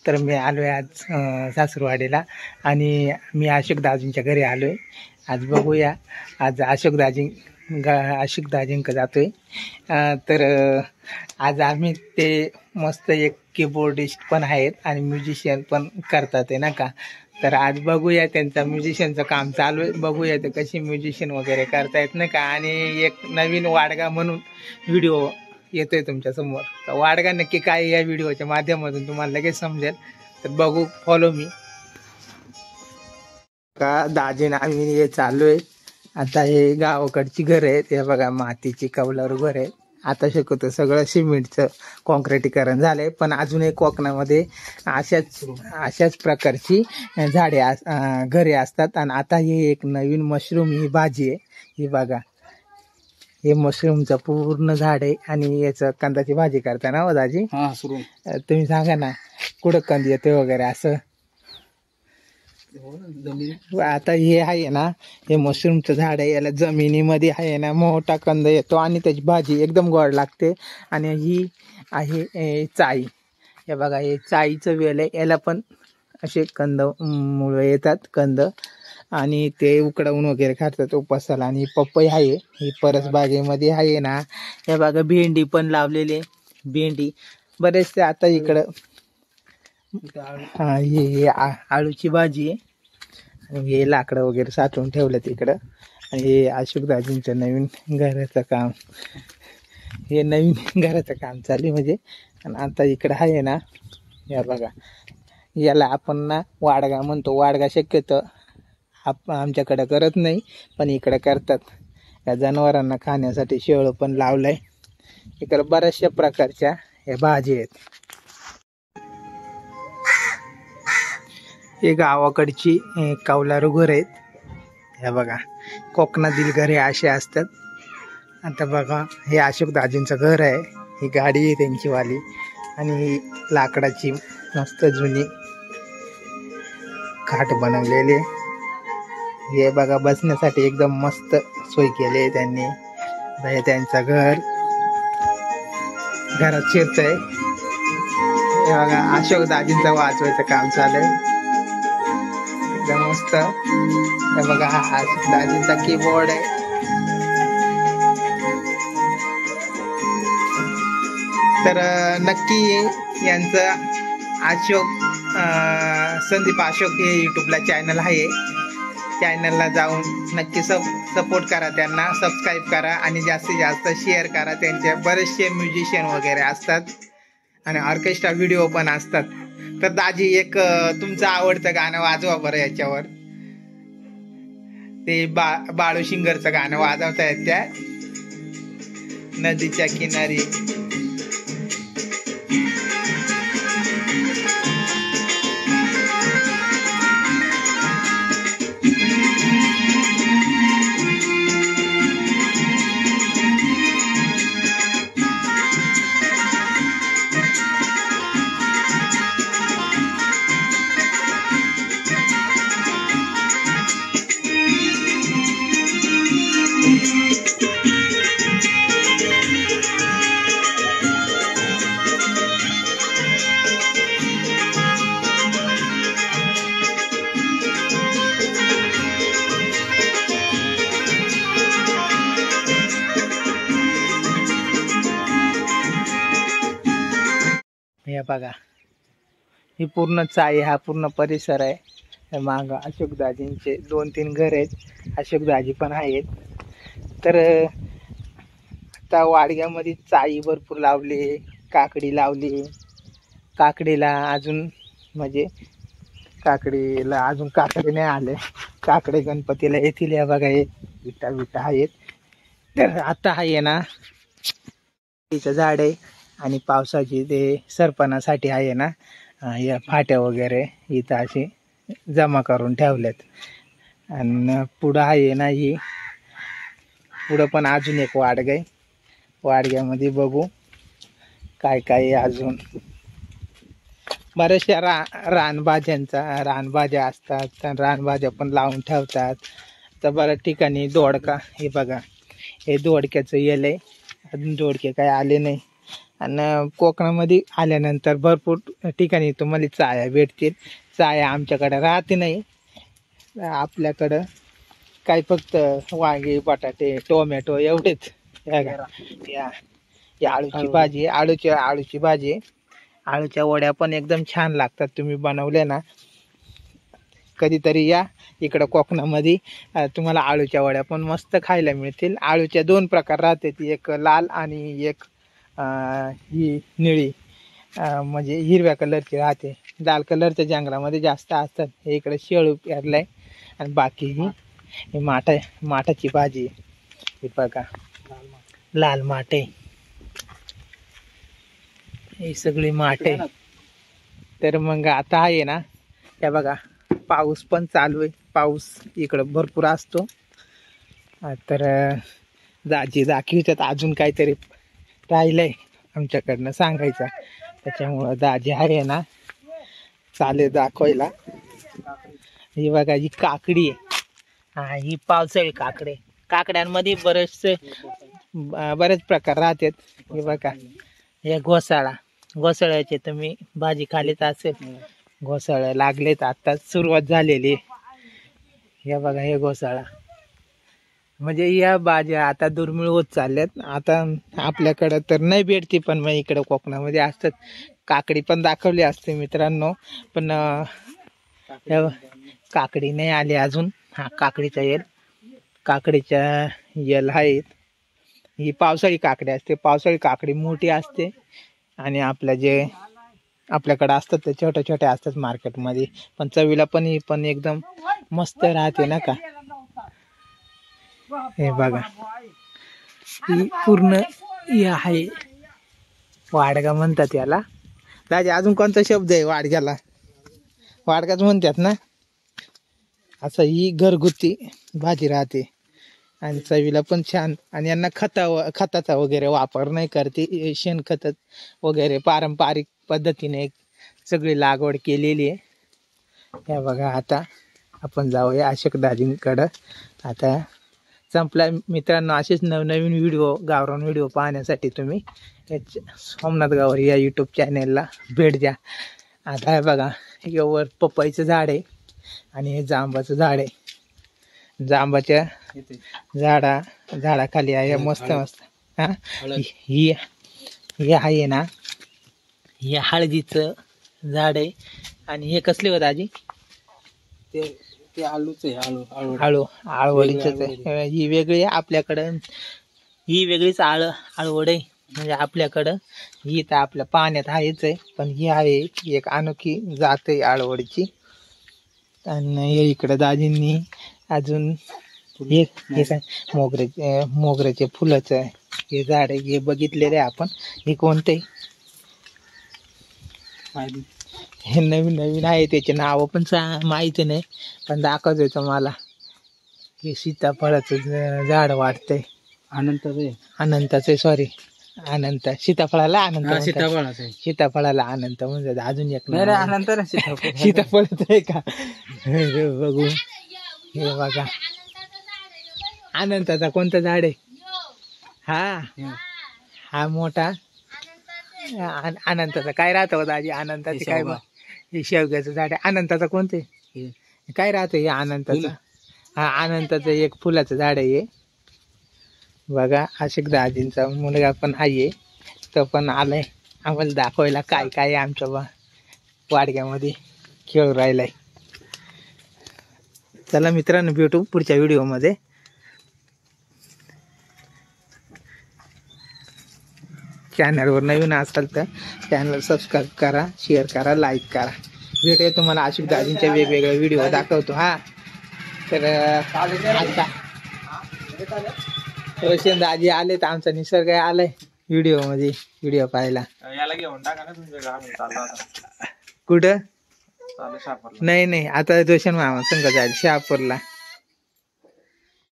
तर मी आलो आहे आज सासूरवाडीला आणि मी अशोक दाजींच्या घरी आलो आहे. आज बघूया, आज अशोक दाजींकडे जातो आहे. तर आज आम्ही ते मस्त एक कीबोर्डिस्ट पण आहेत आणि म्युझिशियन पण करतात आहे ना का. तर आज बघूया त्यांचं म्युझिशियनचं काम चालू आहे, बघूया ते कशी म्युझिशियन वगैरे करतायत ना का. आणि एक नवीन वाडगा म्हणून व्हिडिओ येतोय तुमच्या समोर. तर वाडगा नक्की काय या व्हिडिओच्या माध्यमातून तुम्हाला लगेच समजेल. तर बघू, फॉलो मी. का दाजीन आम्ही हे चालू आहे. आता हे गावाकडची घर आहेत, हे बघा मातीची कौलारू घर आहे. आता शक्यतो सगळं सिमेंटचं कॉन्क्रिटीकरण झालंय, पण अजूनही कोकणामध्ये अशाच प्रकारची झाडे घरे असतात. आणि आता हे एक नवीन मशरूम ही भाजी आहे, ही बघा, हे मशरूमचं पूर्ण झाड आहे. आणि याचं कंदाची भाजी करता ना हो दाजी? तुम्ही सांगा ना कुठं कंद येते वगैरे असं. आता हे आहे ना, हे मशरूमचं झाड आहे, याला जमिनीमध्ये आहे ना मोठा कंद येतो आणि त्याची भाजी एकदम गोड लागते. आणि ही आहे चाई, हे बघा, हे चाईचं वेल आहे, याला पण असे कंद मुळे येतात कंद, आणि ते उकडवून वगैरे खातात उपासाला. आणि पपई आहे, ही परसबागेमध्ये आहे ना. हे बघा भेंडी पण लावलेली, भेंडी बरेचसे. आता इकडं हा हे आळूची भाजी आहे. आणि हे लाकडं वगैरे साठवून ठेवलं तिकडं. आणि हे अशोक दाजींचं नवीन घराचं काम, हे नवीन घराचं काम चालू आहे म्हणजे. आणि आता इकडं आहे ना, या बघा, याला आपण ना वाडगा म्हणतो. वाडगा शक्यतो आमच्याकडं करत नाही, पण इकडं करतात. या जनावरांना खाण्यासाठी शेळं पण लावलंय. इकडं बऱ्याचशा प्रकारच्या या भाजी आहेत. हे गावाकडची कौलारू घर आहेत, हे बघा. कोकणातील घरे असे असतात. आता बघा, हे अशोक दाजींचं घर आहे, ही गाडी आहे त्यांची वाली. आणि ही लाकडाची मस्त जुनी खाट बनवलेली आहे. हे बघा, बसण्यासाठी एकदम मस्त सोय केली आहे त्यांनी. हे त्यांचं घरात शिरतंय. हे बघा, अशोक दाजींचं वाचवायचं काम चालू आहे एकदम मस्त. हे बघा, हा अशोक दाजींचा कीबोर्ड आहे. तर नक्की यांचं संदीप अशोक हे यूट्यूबला चॅनल आहे, चॅनलला जाऊन नक्की सपोर्ट करा, त्यांना सबस्क्राईब करा आणि जास्तीत जास्त शेअर करा. त्यांचे बरेचसे म्युझिशियन वगैरे असतात आणि ऑर्केस्ट्रा व्हिडिओ पण असतात. तर दाजी एक तुमचं आवडतं गाणं वाजवा बरं याच्यावर. ते बाळू शिंगरचं गाणं वाजवतायत त्या नदीच्या किनारी. हे बघा, ही पूर्ण चाई, हा पूर्ण परिसर आहे. माग अशोक दाजींचे 2-3 घर आहेत, अशोक दाजी पण आहेत. तर आता वाडग्यामध्ये चाई भरपूर लावली, काकडी लावली. काकडीला अजून म्हणजे काकडी नाही आले, काकडे गणपतीला येतील. या बघा, हे विटा आहेत. तर आता आहे ना, तिचं झाड आहे आणि पावसाची ते सरपणासाठी आहे ना, या फाट्या वगैरे इथं असे जमा करून ठेवल्यात. आणि पुढं आहे ना, ही पुढं पण अजून एक वाडगा आहे. वाडग्यामध्ये बघू काय काय अजून बऱ्याचशा रानभाज्या असतात, तर रानभाज्या पण लावून ठेवतात. तर बऱ्याच ठिकाणी दोडका, हे बघा, हे दोडक्याचं येल आहे. अजून दोडके काय आले नाही. आणि कोकणामध्ये आल्यानंतर भरपूर ठिकाणी तुम्हाला चाया भेटतील. चाया आमच्याकडे राहते नाही, आपल्याकडं काय फक्त वांगे बटाटे टोमॅटो एवढेच. या आळूची भाजी, आळूची भाजी, आळूच्या वड्या पण एकदम छान लागतात. तुम्ही बनवले ना कधीतरी या इकडं कोकणामध्ये, तुम्हाला आळूच्या वड्या पण मस्त खायला मिळतील. आळूच्या 2 प्रकार राहतात, एक लाल आणि एक ही निळी, म्हणजे हिरव्या कलरची राहते. लाल कलरच्या जंगलामध्ये जास्त असतात. हे इकडे शेळू पेरलाय आणि बाकी ही माठाची भाजी. हे बघा लाल माठ, ही सगळी माठ आहे. तर मग आता आहे ना, हे बघा पाऊस पण चालू आहे. पाऊस इकडं भरपूर असतो. तर दाखीच्यात अजून काहीतरी राहिलंय आमच्याकडनं सांगायचं, त्याच्यामुळं दाजी आहे ना चालेल दाखवायला. ही बघा ही काकडी आहे, ही पावसाळी काकडे. काकड्यांमध्ये बरेच प्रकार राहतात. हे बघा हे घोसाळ्याचे तुम्ही भाजी खालीच असेल. घोसाळ्या लागलेत, आता सुरुवात झालेली. हे बघा हे घोसाळा, म्हणजे या भाज्या आता दुर्मिळ होत चालल्यात. आता आपल्याकडं तर नाही भेटती, पण मग इकडं कोकणामध्ये असतात. काकडी पण दाखवली असते मित्रांनो, पण काकडी नाही आली अजून. हा काकडीच्या येल आहेत. ही पावसाळी काकडी असते. पावसाळी काकडी मोठी असते आणि आपल्याकडे असतात ते छोट्या छोट्या असतात मार्केटमध्ये, पण चवीला पण ही पण एकदम मस्त राहते ना का. हे बघा ही पूर्ण ही आहे वाडगा म्हणतात याला. दाजी अजून कोणता शब्द आहे वाडग्याला? वाडगाच म्हणतात ना. असं ही घरगुती भाजी राहते आणि चवीला पण छान. आणि यांना खताचा वगैरे वापर नाही करते, शेणखत वगैरे पारंपरिक पद्धतीने सगळी लागवड केलेली आहे. हे बघा आता आपण जाऊया अशोक दाजींकडं. आता संपला मित्रांनो. असेच नवनवीन व्हिडिओ, गावरान व्हिडिओ पाहण्यासाठी तुम्ही सोमनाथ गावरी या यूट्यूब चॅनेलला भेट द्या. आता हे बघा यावर पपईचं झाड आहे आणि हे जांबाचं झाड आहे. जांबाच्या झाडाखाली आहे मस्त हा. ही आहे ना, हे हळदीचं झाड आहे. आणि हे कसले होत आजी? ते आळूच आहे, आळवडीच आहे. ही वेगळी आहे आपल्याकडं, ही वेगळीच आळवड आहे. म्हणजे आपल्याकडं ही तर आपल्या पाण्यात आहेच आहे, पण ही आहे एक अनोखी जात आहे आळवडीची. आणि हे इकडं दाजींनी अजून हे काय मोगऱ्याचे फुलाचं हे झाड आहे, हे बघितलेलं आहे आपण. हे कोणते हे नवीन आहे, त्याचे नाव पण माहिती नाही, पण दाखवतोय तुम्हाला. हे सीताफळाचं झाड वाटतंय. अनंताचं सॉरी अनंत. सीताफळाला अनंत, सीताफळाला अनंत म्हणजे अजून एक अनंत सीताफळाच आहे का बघू. हे बघा अनंताचा कोणतं झाड आहे? हा मोठा अनंताचा काय राहतं दाजी? अनंताचे काय? हे शेवग्याचं झाड आहे. अनंताचा कोणते काय राहतं? हे अनंताचं. हा अनंताचं एक फुलाचं झाड आहे. बघा अशोक दाजींचा मुलगा पण आहे, तो पण आलाय आम्हाला दाखवायला काय काय आमच्या वाडग्यामध्ये खेळू राहिलाय. चला मित्रांनो भेटू पुढच्या व्हिडिओमध्ये. चॅनलवर नवीन असाल तर चॅनल सबस्क्राईब करा, शेअर करा, लाईक करा. भेटूया तुम्हाला अशोक दाजींच्या वेगवेगळे व्हिडिओ दाखवतो. हा तर आता रोशन दाजी आले तर आमचा निसर्ग आलाय व्हिडिओ पाहायला. कुठं? नाही आता रोशन मामा संग जाईल शहापूरला.